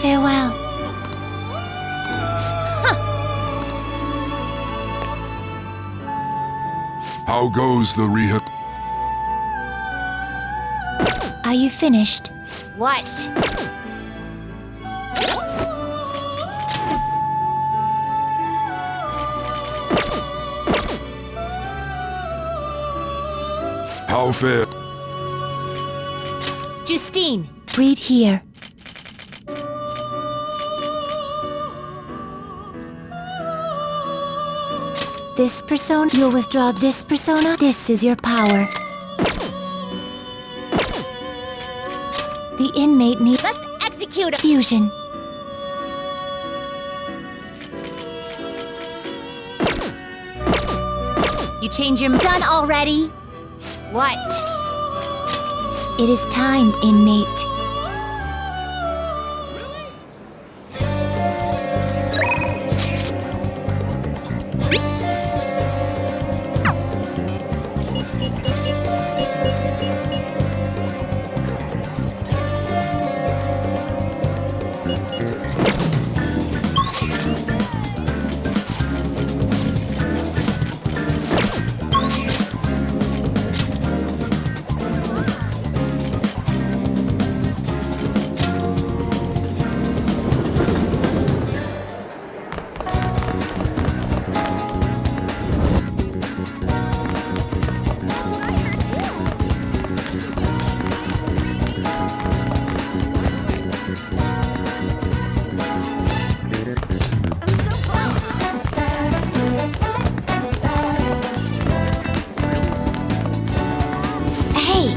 Farewell. How goes the rehab? Are you finished? What? How fair? Justine! Read here. This persona, you'll withdraw this persona. This is your power. The inmate needs Let's execute a fusion. You change your done already? What? It is time, inmate. Hey!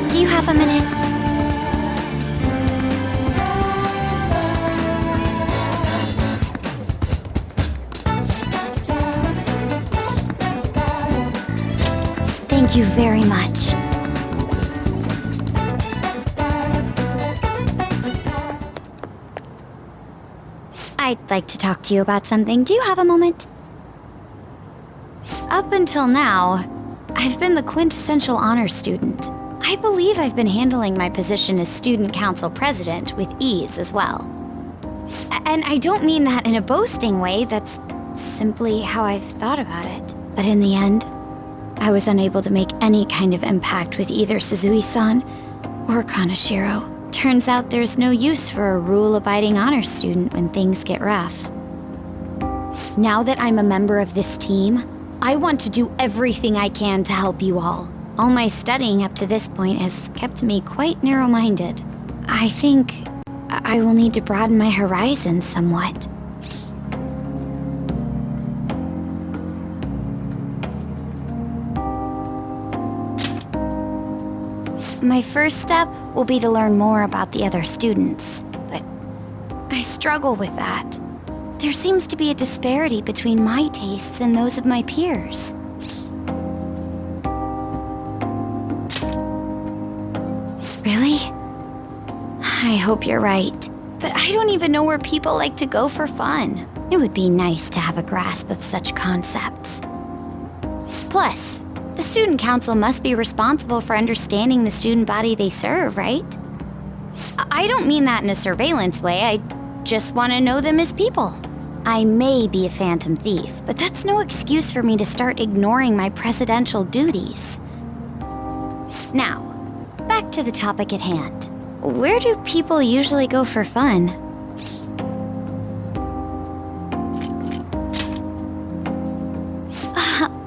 Do you have a minute? Thank you very much. I'd like to talk to you about something. Do you have a moment? Up until now, I've been the quintessential honor student. I believe I've been handling my position as student council president with ease as well. And I don't mean that in a boasting way, that's simply how I've thought about it. But in the end, I was unable to make any kind of impact with either Suzui-san or Kanashiro. Turns out there's no use for a rule-abiding honor student when things get rough. Now that I'm a member of this team, I want to do everything I can to help you all. All my studying up to this point has kept me quite narrow-minded. I think I will need to broaden my horizons somewhat. My first step will be to learn more about the other students, but I struggle with that. There seems to be a disparity between my tastes and those of my peers. Really? I hope you're right, but I don't even know where people like to go for fun. It would be nice to have a grasp of such concepts. Plus, the student council must be responsible for understanding the student body they serve, right? I don't mean that in a surveillance way, I just want to know them as people. I may be a phantom thief, but that's no excuse for me to start ignoring my presidential duties. Now, back to the topic at hand. Where do people usually go for fun?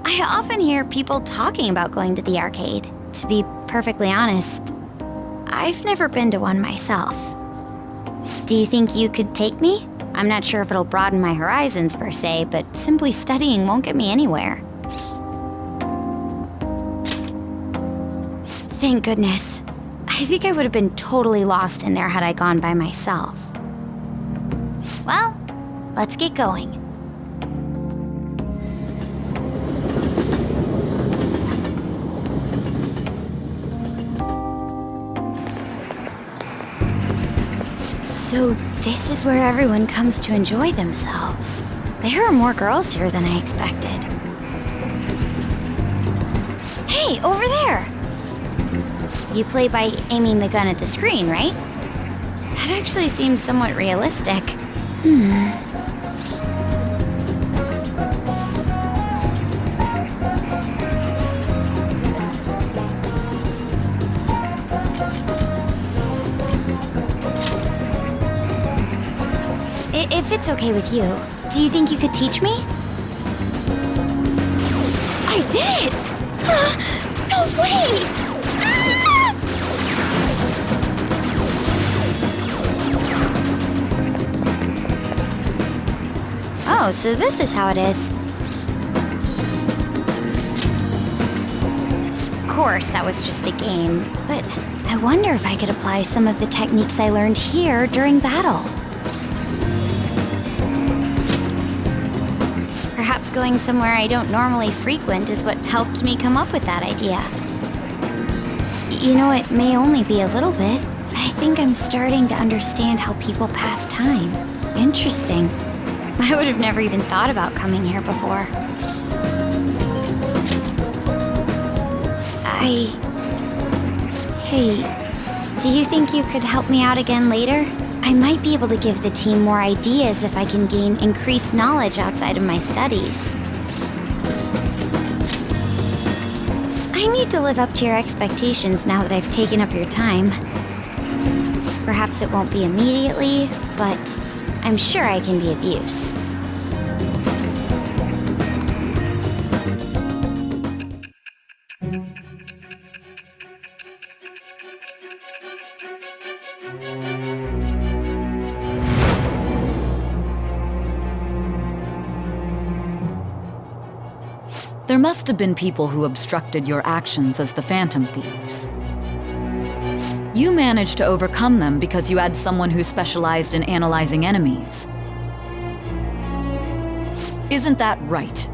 I often hear people talking about going to the arcade. To be perfectly honest, I've never been to one myself. Do you think you could take me? I'm not sure if it'll broaden my horizons per se, but simply studying won't get me anywhere. Thank goodness. I think I would have been totally lost in there had I gone by myself. Well, let's get going. So this is where everyone comes to enjoy themselves. There are more girls here than I expected. Hey, over there! You play by aiming the gun at the screen, right? That actually seems somewhat realistic. If it's okay with you, do you think you could teach me? I did it! No way! Ah! Oh, so this is how it is. Of course, that was just a game, but I wonder if I could apply some of the techniques I learned here during battle. Perhaps going somewhere I don't normally frequent is what helped me come up with that idea. You know, it may only be a little bit, but I think I'm starting to understand how people pass time. Interesting. I would have never even thought about coming here before. Hey, do you think you could help me out again later? I might be able to give the team more ideas if I can gain increased knowledge outside of my studies. I need to live up to your expectations now that I've taken up your time. Perhaps it won't be immediately, but I'm sure I can be of use. There must have been people who obstructed your actions as the Phantom Thieves. You managed to overcome them because you had someone who specialized in analyzing enemies. Isn't that right?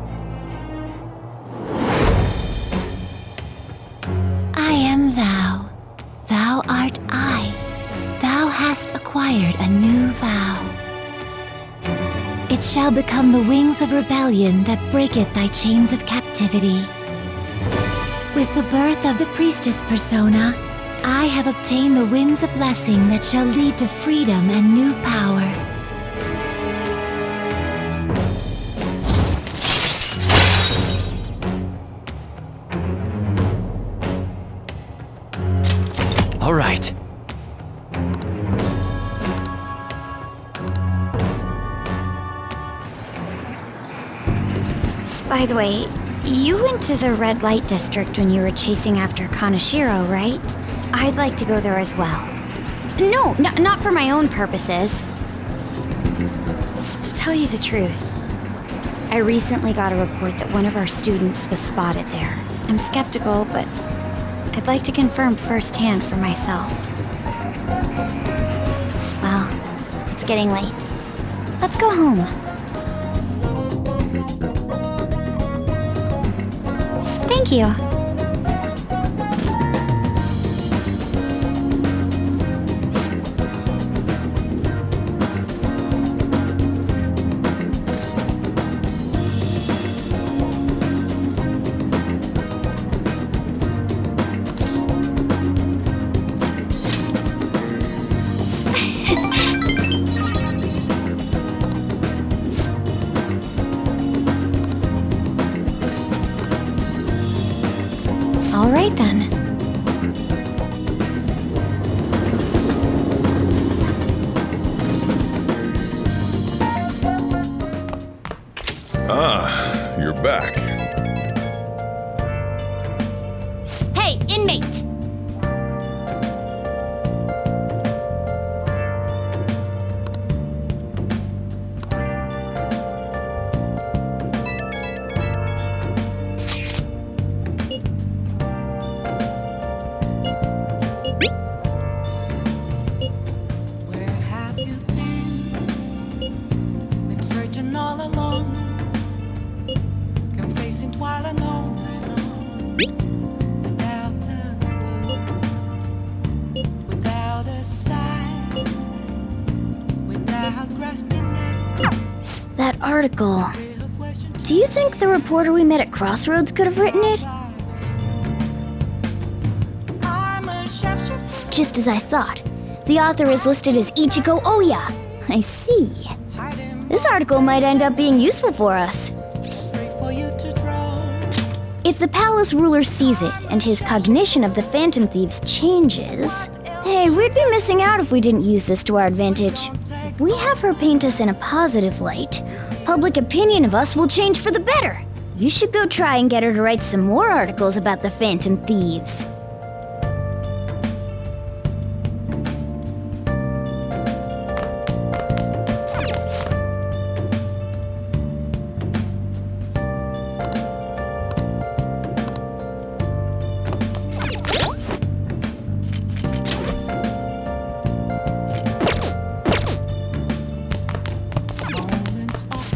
I am thou. Thou art I. Thou hast acquired a new vow. It shall become the wings of rebellion that breaketh thy chains of captivity. With the birth of the priestess persona, I have obtained the winds of blessing that shall lead to freedom and new power. All right. By the way, you went to the red light district when you were chasing after Kanashiro, right? I'd like to go there as well. No, not for my own purposes. To tell you the truth, I recently got a report that one of our students was spotted there. I'm skeptical, but I'd like to confirm firsthand for myself. Well, it's getting late. Let's go home. Thank you. All right then. Ah, you're back. Hey, inmate! Where have you been? Been searching all along. Can That article. Do you think the reporter we met at Crossroads could have written it? Just as I thought. The author is listed as Ichiko Oya. I see. This article might end up being useful for us. If the palace ruler sees it and his cognition of the Phantom Thieves changes... Hey, we'd be missing out if we didn't use this to our advantage. If we have her paint us in a positive light, public opinion of us will change for the better. You should go try and get her to write some more articles about the Phantom Thieves.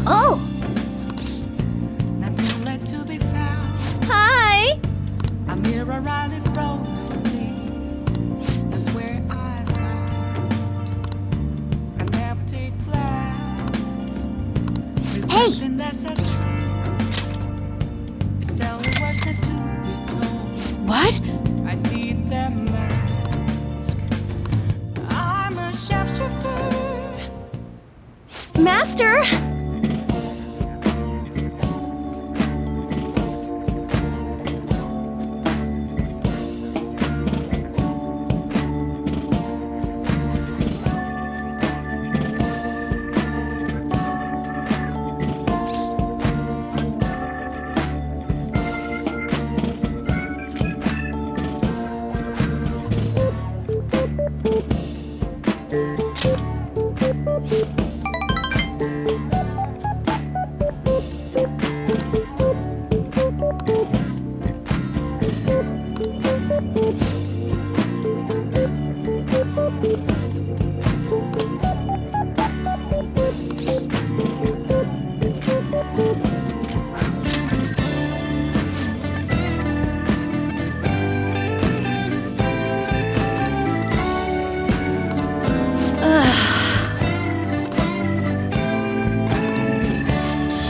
Oh! Nothing left to be found. Hi! A mirror right in front of me. That's where I found. I never take plans. Hey! Reflecting that's a truth. It's telling words that to be told. What? I need that mask. I'm a sharpshooter. Master!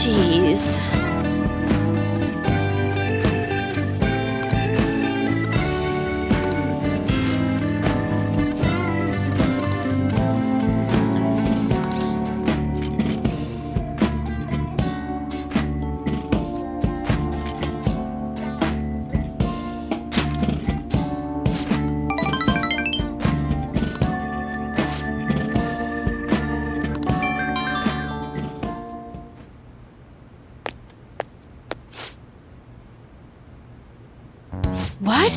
Jeez. What?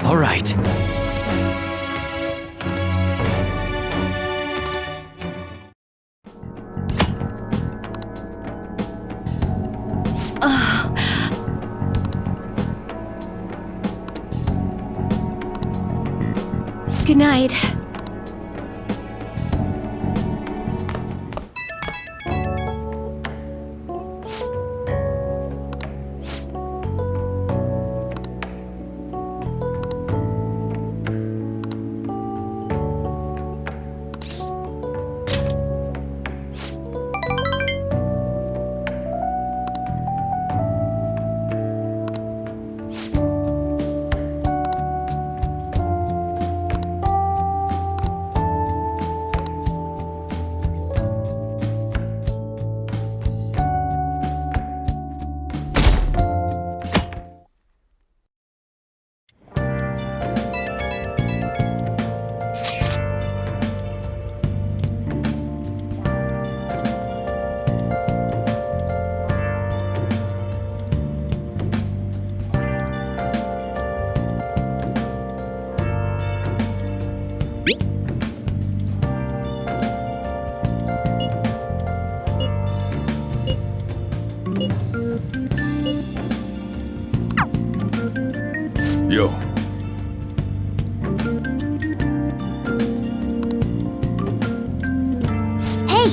All right. Good night. Yo. Hey!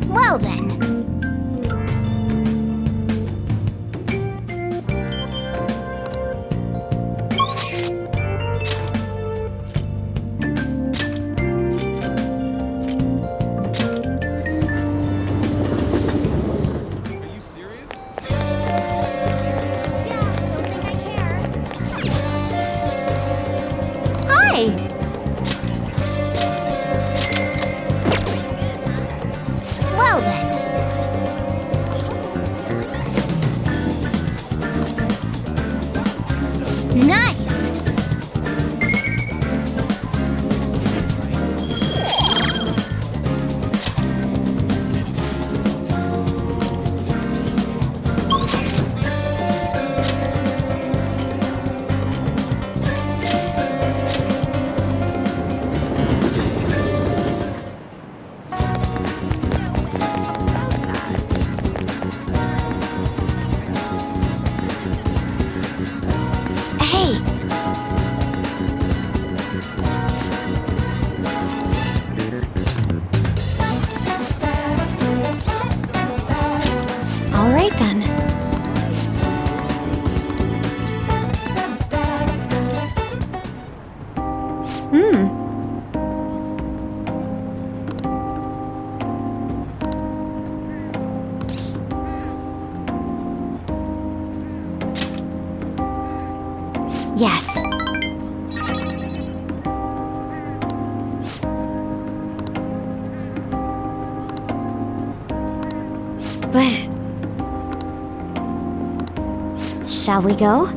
Well then. Are you serious? Hi! Well then. Nice! Hey! All right then. Yes. But... shall we go?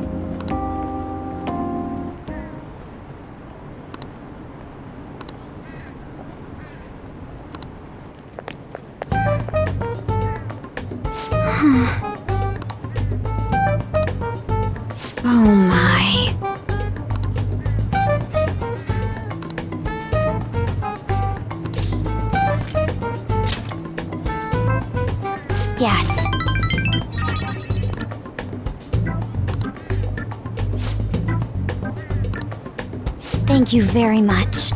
Oh my. Yes. Thank you very much.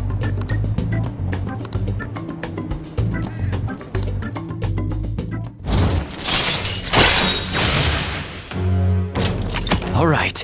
All right.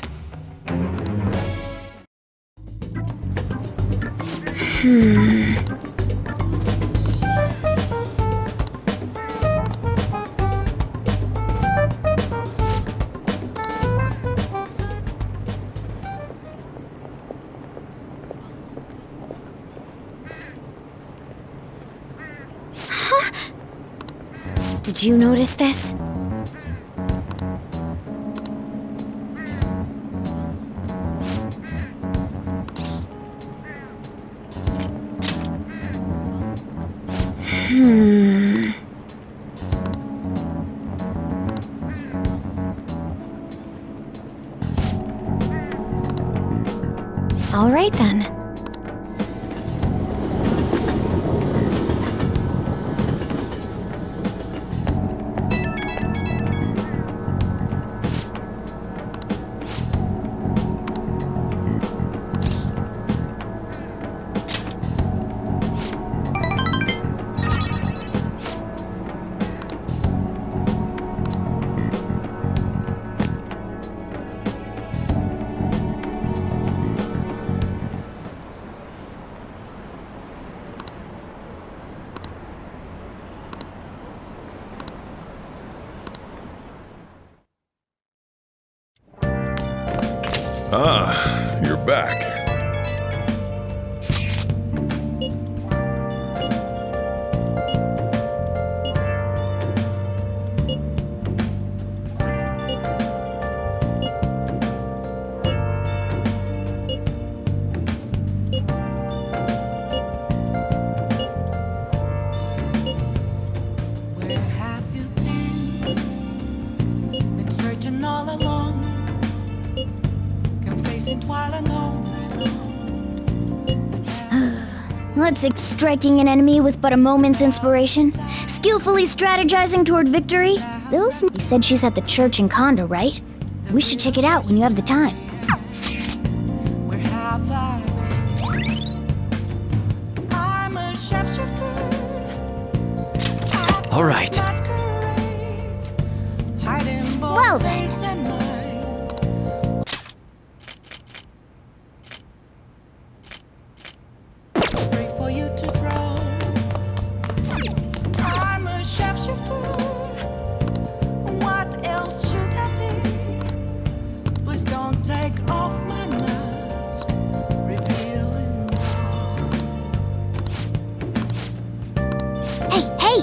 Did you notice this? All right then. Ah, you're back. Where have you been? Been searching all along. Confessing while alone. Let's striking an enemy with but a moment's inspiration, skillfully strategizing toward victory. Those said she's at the church in Conda, right? We should check it out when you have the time. Where have I been? I'm a sharpshooter. All right. Masquerade, hiding both Well then. face and mind. Free for you to grow. I'm a sharpshooter. What else should I be? Please don't take off my mask, revealing all. Hey, hey!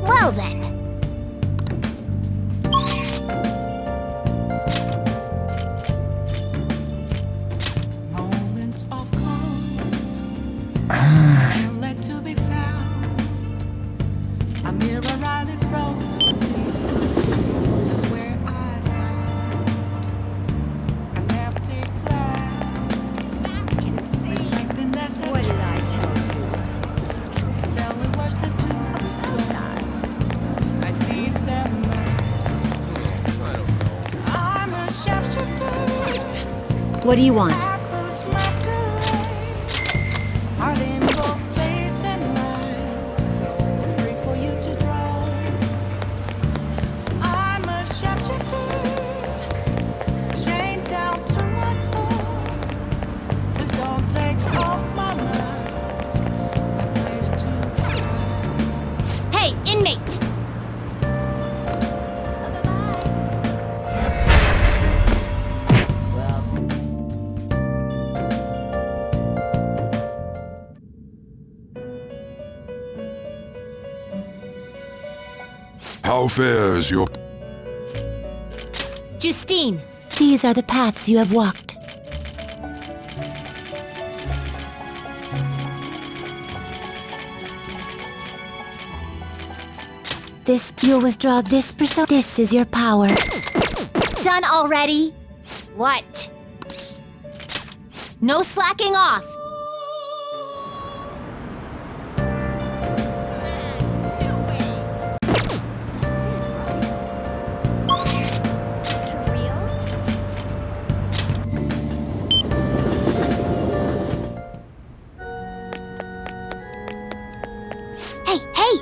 Well then. Moments of calm, let to be found. A mirror right in front of me is where I found. I never take glance, reflecting that's what did I tell you? It's telling words that to be told. I need them now. I'm a sharpshooter. What do you want? Hey, inmate! How fares your... Justine, these are the paths you have walked. You'll withdraw this persona. This is your power. Done already? What? No slacking off! Hey, hey!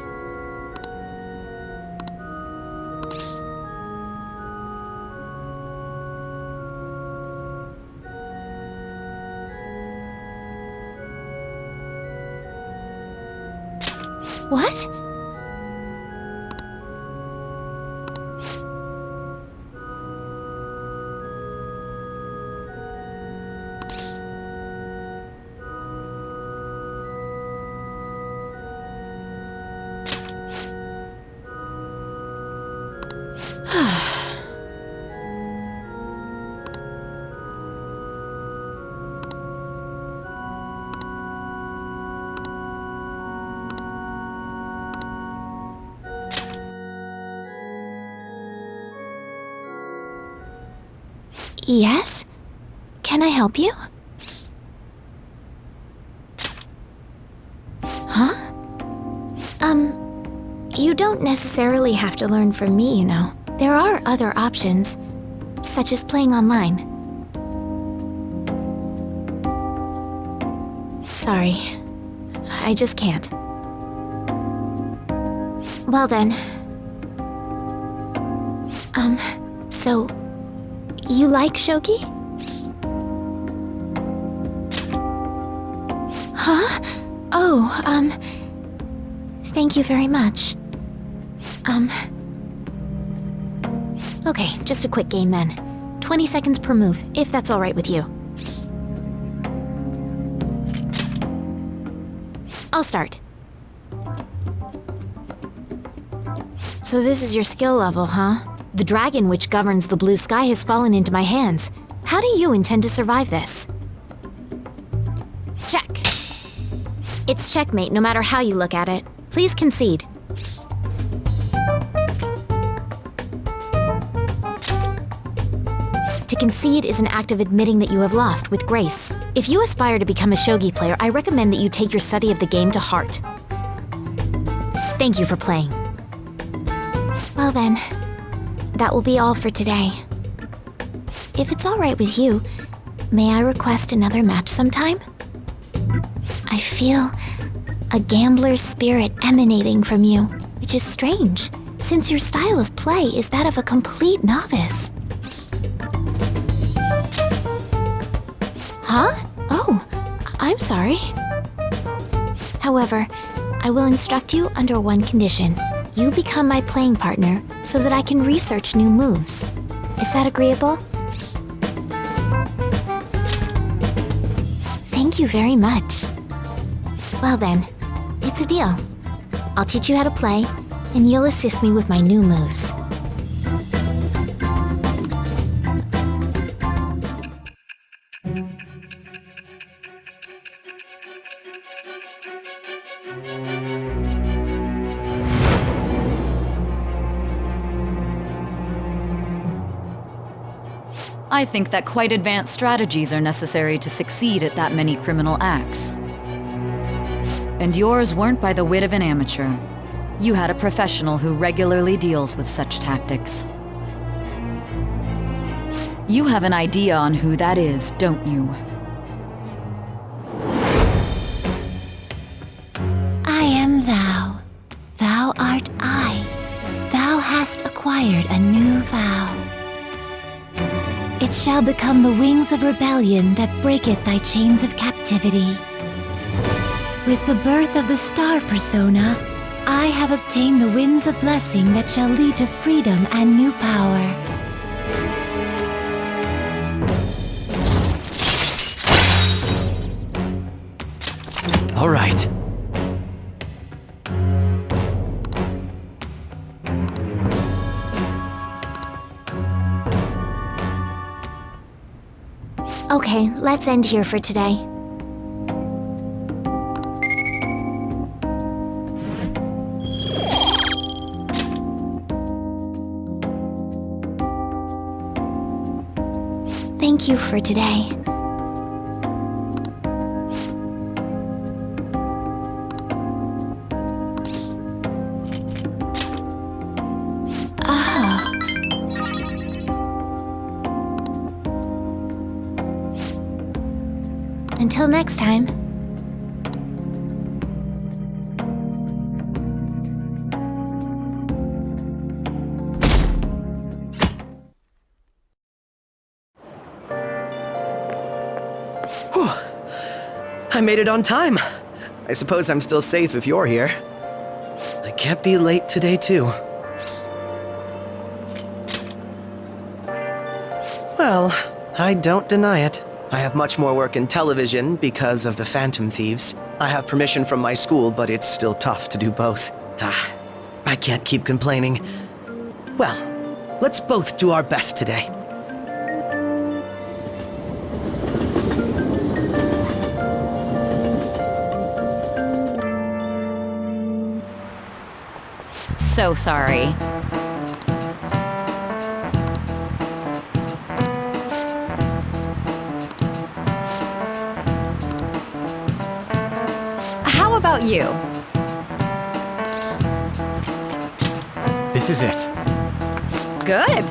What? Yes? Can I help you? Huh? You don't necessarily have to learn from me, you know. There are other options, such as playing online. Sorry, I just can't. Well then. So, you like shogi? Huh? Oh, thank you very much. Okay, just a quick game then. 20 seconds per move, if that's all right with you. I'll start. So this is your skill level, huh? The dragon which governs the blue sky has fallen into my hands. How do you intend to survive this? Check. It's checkmate no matter how you look at it. Please concede. To concede is an act of admitting that you have lost with grace. If you aspire to become a shogi player, I recommend that you take your study of the game to heart. Thank you for playing. Well then, that will be all for today. If it's all right with you, may I request another match sometime? I feel a gambler's spirit emanating from you, which is strange, since your style of play is that of a complete novice. Huh? Oh, I'm sorry. However, I will instruct you under one condition. You become my playing partner so that I can research new moves. Is that agreeable? Thank you very much. Well then, it's a deal. I'll teach you how to play, and you'll assist me with my new moves. I think that quite advanced strategies are necessary to succeed at that many criminal acts. And yours weren't by the wit of an amateur. You had a professional who regularly deals with such tactics. You have an idea on who that is, don't you? I am thou. Thou art I. Thou hast acquired a new vow. It shall become the wings of rebellion that breaketh thy chains of captivity. With the birth of the star persona, I have obtained the winds of blessing that shall lead to freedom and new power. All right. Okay, let's end here for today. Thank you for today. Until next time. Whew. I made it on time. I suppose I'm still safe if you're here. I can't be late today, too. Well, I don't deny it. I have much more work in television because of the Phantom Thieves. I have permission from my school, but it's still tough to do both. I can't keep complaining. Well, let's both do our best today. So sorry. How about you? This is it. Good.